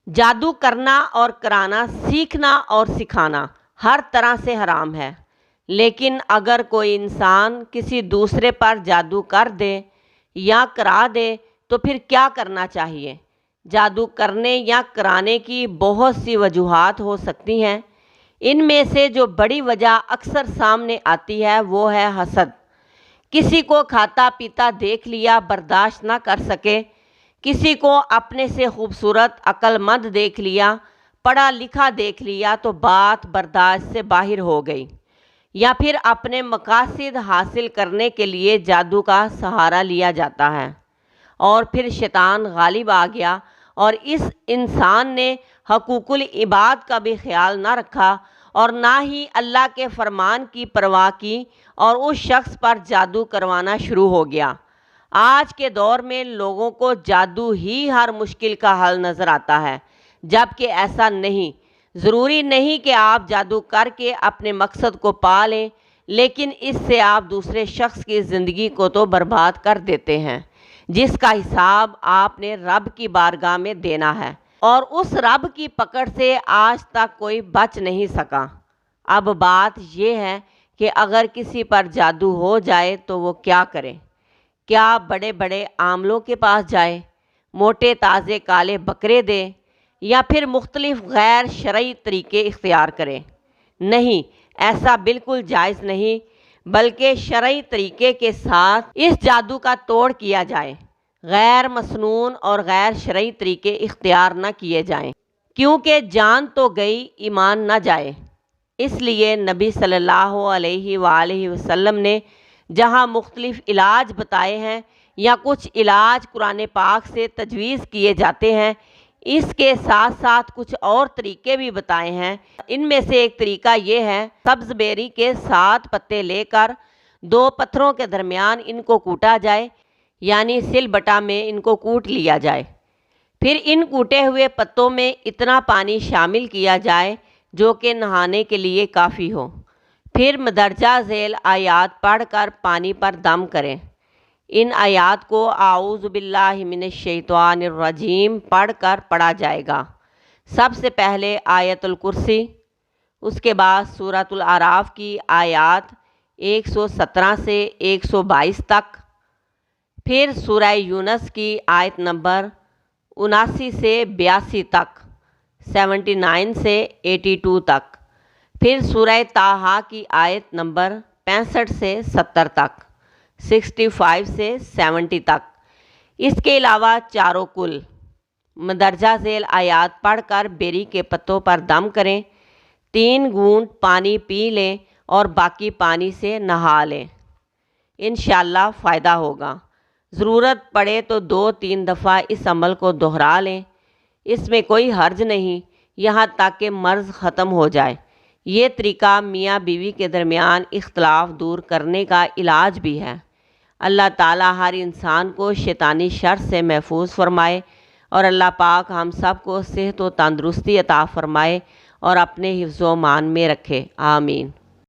جادو کرنا اور کرانا، سیکھنا اور سکھانا ہر طرح سے حرام ہے، لیکن اگر کوئی انسان کسی دوسرے پر جادو کر دے یا کرا دے تو پھر کیا کرنا چاہیے؟ جادو کرنے یا کرانے کی بہت سی وجوہات ہو سکتی ہیں۔ ان میں سے جو بڑی وجہ اکثر سامنے آتی ہے وہ ہے حسد۔ کسی کو کھاتا پیتا دیکھ لیا، برداشت نہ کر سکے، کسی کو اپنے سے خوبصورت عقل مند دیکھ لیا، پڑھا لکھا دیکھ لیا تو بات برداشت سے باہر ہو گئی، یا پھر اپنے مقاصد حاصل کرنے کے لیے جادو کا سہارا لیا جاتا ہے، اور پھر شیطان غالب آ گیا اور اس انسان نے حقوق العباد کا بھی خیال نہ رکھا اور نہ ہی اللہ کے فرمان کی پرواہ کی، اور اس شخص پر جادو کروانا شروع ہو گیا۔ آج کے دور میں لوگوں کو جادو ہی ہر مشکل کا حل نظر آتا ہے، جبکہ ایسا نہیں۔ ضروری نہیں کہ آپ جادو کر کے اپنے مقصد کو پا لیں، لیکن اس سے آپ دوسرے شخص کی زندگی کو تو برباد کر دیتے ہیں، جس کا حساب آپ نے رب کی بارگاہ میں دینا ہے، اور اس رب کی پکڑ سے آج تک کوئی بچ نہیں سکا۔ اب بات یہ ہے کہ اگر کسی پر جادو ہو جائے تو وہ کیا کرے؟ کیا بڑے بڑے عاملوں کے پاس جائے، موٹے تازے کالے بکرے دے، یا پھر مختلف غیر شرعی طریقے اختیار کرے؟ نہیں، ایسا بالکل جائز نہیں، بلکہ شرعی طریقے کے ساتھ اس جادو کا توڑ کیا جائے۔ غیر مسنون اور غیر شرعی طریقے اختیار نہ کیے جائیں، کیونکہ جان تو گئی، ایمان نہ جائے۔ اس لیے نبی صلی اللہ علیہ وآلہ وسلم نے جہاں مختلف علاج بتائے ہیں یا کچھ علاج قرآن پاک سے تجویز کیے جاتے ہیں، اس کے ساتھ ساتھ کچھ اور طریقے بھی بتائے ہیں۔ ان میں سے ایک طریقہ یہ ہے، سبز بیری کے 7 پتے لے کر 2 پتھروں کے درمیان ان کو کوٹا جائے، یعنی سل بٹا میں ان کو کوٹ لیا جائے۔ پھر ان کوٹے ہوئے پتوں میں اتنا پانی شامل کیا جائے جو کہ نہانے کے لیے کافی ہو۔ پھر مندرجہ ذیل آیات پڑھ کر پانی پر دم کریں۔ ان آیات کو اعوذ باللہ من الشیطان الرجیم پڑھ کر پڑھا جائے گا۔ سب سے پہلے آیت الکرسی، اس کے بعد سورۃ الاعراف کی آیات 117 سے 122 تک، پھر سورہ یونس کی آیت نمبر 79 سے 82 تک، 79 سے 82 تک، پھر سورہ طٰہٰ کی آیت نمبر 65 سے 70 تک، 65 سے 70 تک۔ اس کے علاوہ چاروں کل مندرجہ ذیل آیات پڑھ کر بیری کے پتوں پر دم کریں، 3 گھونٹ پانی پی لیں اور باقی پانی سے نہا لیں۔ انشاءاللہ فائدہ ہوگا۔ ضرورت پڑے تو 2-3 دفعہ اس عمل کو دہرا لیں، اس میں کوئی حرج نہیں، یہاں تک کہ مرض ختم ہو جائے۔ یہ طریقہ میاں بیوی کے درمیان اختلاف دور کرنے کا علاج بھی ہے۔ اللہ تعالیٰ ہر انسان کو شیطانی شر سے محفوظ فرمائے، اور اللہ پاک ہم سب کو صحت و تندرستی عطا فرمائے اور اپنے حفظ و امان میں رکھے، آمین۔